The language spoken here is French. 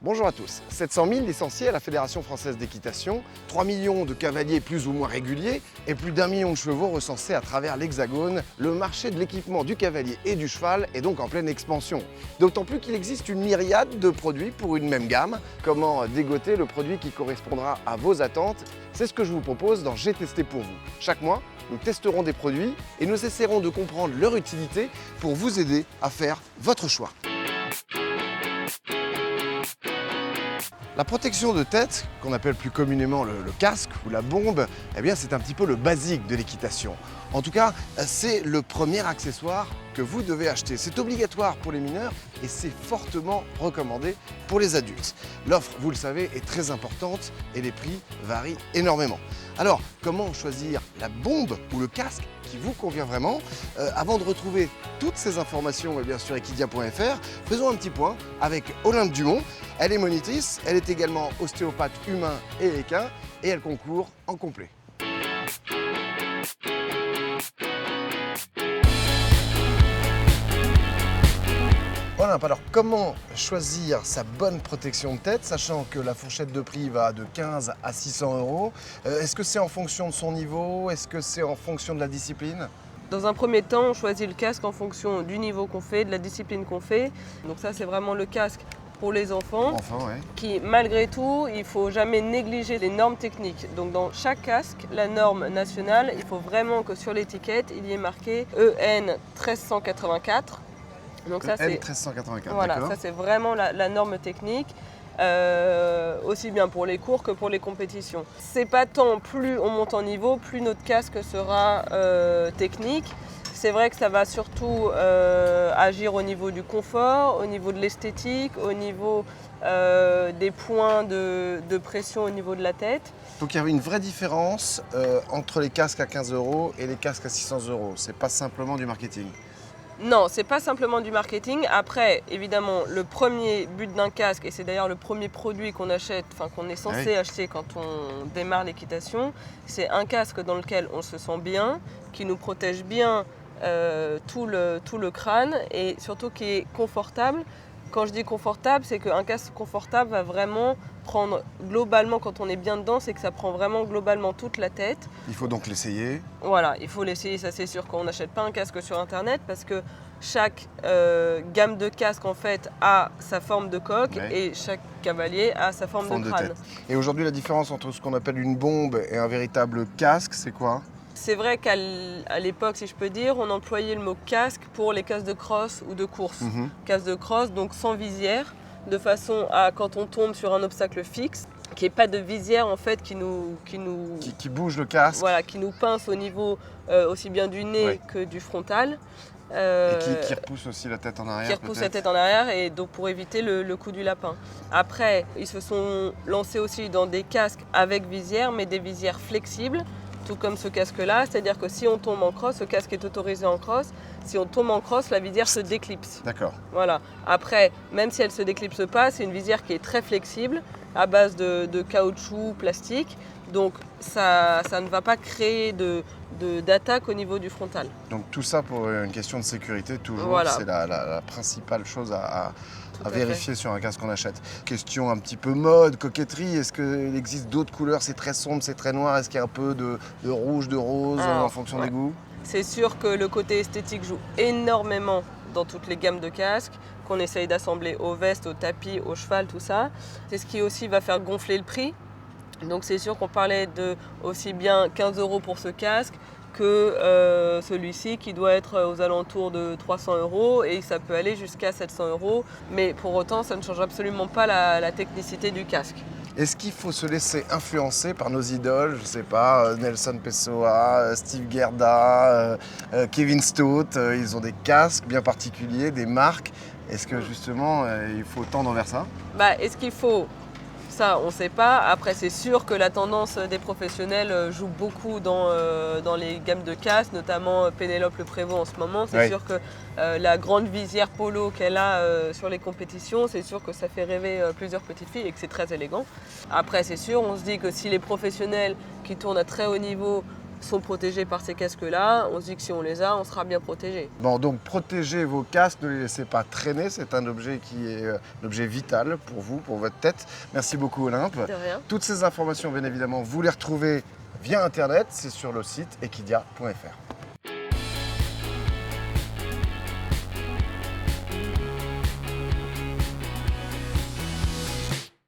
Bonjour à tous. 700 000 licenciés à la Fédération française d'équitation, 3 millions de cavaliers plus ou moins réguliers et plus d'1 million de chevaux recensés à travers l'Hexagone, le marché de l'équipement du cavalier et du cheval est donc en pleine expansion. D'autant plus qu'il existe une myriade de produits pour une même gamme. Comment dégoter le produit qui correspondra à vos attentes? C'est ce que je vous propose dans J'ai testé pour vous. Chaque mois, nous testerons des produits et nous essaierons de comprendre leur utilité pour vous aider à faire votre choix. La protection de tête, qu'on appelle plus communément le casque ou la bombe, eh bien c'est un petit peu le basique de l'équitation. En tout cas, c'est le premier accessoire que vous devez acheter. C'est obligatoire pour les mineurs et c'est fortement recommandé pour les adultes. L'offre, vous le savez, est très importante et les prix varient énormément. Alors, comment choisir la bombe ou le casque qui vous convient vraiment? Avant de retrouver toutes ces informations sur equidia.fr, faisons un petit point avec Olympe Dumont. Elle est monitrice, elle est également ostéopathe humain et équin et elle concourt en complet. Olympe, alors comment choisir sa bonne protection de tête, sachant que la fourchette de prix va de 15 à 600 euros? Est-ce que c'est en fonction de son niveau? Est-ce que c'est en fonction de la discipline? Dans un premier temps, on choisit le casque en fonction du niveau qu'on fait, de la discipline qu'on fait. Donc ça, c'est vraiment le casque pour les enfants, qui, malgré tout, il ne faut jamais négliger les normes techniques. Donc dans chaque casque, la norme nationale, il faut vraiment que sur l'étiquette, il y ait marqué EN 1384. Donc ça, c'est 1384, voilà, ça c'est vraiment la norme technique, aussi bien pour les cours que pour les compétitions. C'est pas tant plus on monte en niveau, plus notre casque sera technique. C'est vrai que ça va surtout agir au niveau du confort, au niveau de l'esthétique, au niveau des points de pression au niveau de la tête. Donc il y avait une vraie différence entre les casques à 15 euros et les casques à 600 euros. C'est pas simplement du marketing. Non, c'est pas simplement du marketing. Après, évidemment, le premier but d'un casque, et c'est d'ailleurs le premier produit qu'on achète, enfin qu'on est censé acheter quand on démarre l'équitation, c'est un casque dans lequel on se sent bien, qui nous protège bien tout le crâne et surtout qui est confortable. Quand je dis confortable, c'est qu'un casque confortable va vraiment prendre globalement, quand on est bien dedans, c'est que ça prend vraiment globalement toute la tête. Il faut donc l'essayer. Voilà, il faut l'essayer, ça c'est sûr qu'on n'achète pas un casque sur internet parce que chaque gamme de casque en fait a sa forme de coque et chaque cavalier a sa forme de crâne. Et aujourd'hui la différence entre ce qu'on appelle une bombe et un véritable casque, c'est quoi? C'est vrai qu'à l'époque, si je peux dire, on employait le mot casque pour les casques de cross ou de course. Casque de cross, donc sans visière, de façon à, quand on tombe sur un obstacle fixe, qu'il n'y ait pas de visière en fait qui bouge le casque. Voilà, qui nous pince au niveau aussi bien du nez que du frontal. Et qui repousse aussi la tête en arrière. Qui repousse la tête en arrière et donc pour éviter le coup du lapin. Après, ils se sont lancés aussi dans des casques avec visière, mais des visières flexibles. Tout comme ce casque-là, c'est-à-dire que si on tombe en cross, ce casque est autorisé en cross, si on tombe en cross, la visière se déclipse. D'accord. Voilà. Après, même si elle ne se déclipse pas, c'est une visière qui est très flexible, à base de caoutchouc, plastique, donc ça ne va pas créer d'attaque au niveau du frontal. Donc tout ça pour une question de sécurité, toujours, voilà. C'est la principale chose à vérifier sur un casque qu'on achète. Question un petit peu mode, coquetterie, est-ce qu'il existe d'autres couleurs? C'est très sombre, c'est très noir, est-ce qu'il y a un peu de rouge, de rose en fonction des goûts? C'est sûr que le côté esthétique joue énormément dans toutes les gammes de casques, qu'on essaye d'assembler aux vestes, au tapis, au cheval, tout ça. C'est ce qui aussi va faire gonfler le prix. Donc c'est sûr qu'on parlait de aussi bien 15 euros pour ce casque que celui-ci qui doit être aux alentours de 300 euros et ça peut aller jusqu'à 700 euros. Mais pour autant, ça ne change absolument pas la technicité du casque. Est-ce qu'il faut se laisser influencer par nos idoles? Je ne sais pas, Nelson Pessoa, Steve Gerda, Kevin Stott, ils ont des casques bien particuliers, des marques. Est-ce que justement, il faut tendre vers ça? Est-ce qu'il faut? Ça, on ne sait pas. Après, c'est sûr que la tendance des professionnels joue beaucoup dans les gammes de casques, notamment Pénélope Le Prévost en ce moment. C'est sûr que la grande visière polo qu'elle a sur les compétitions, c'est sûr que ça fait rêver plusieurs petites filles et que c'est très élégant. Après, c'est sûr, on se dit que si les professionnels qui tournent à très haut niveau sont protégés par ces casques-là. On se dit que si on les a, on sera bien protégé. Bon, donc protégez vos casques, ne les laissez pas traîner. C'est un objet qui est un objet vital pour vous, pour votre tête. Merci beaucoup Olympe. De rien. Toutes ces informations, bien évidemment, vous les retrouvez via Internet. C'est sur le site equidia.fr.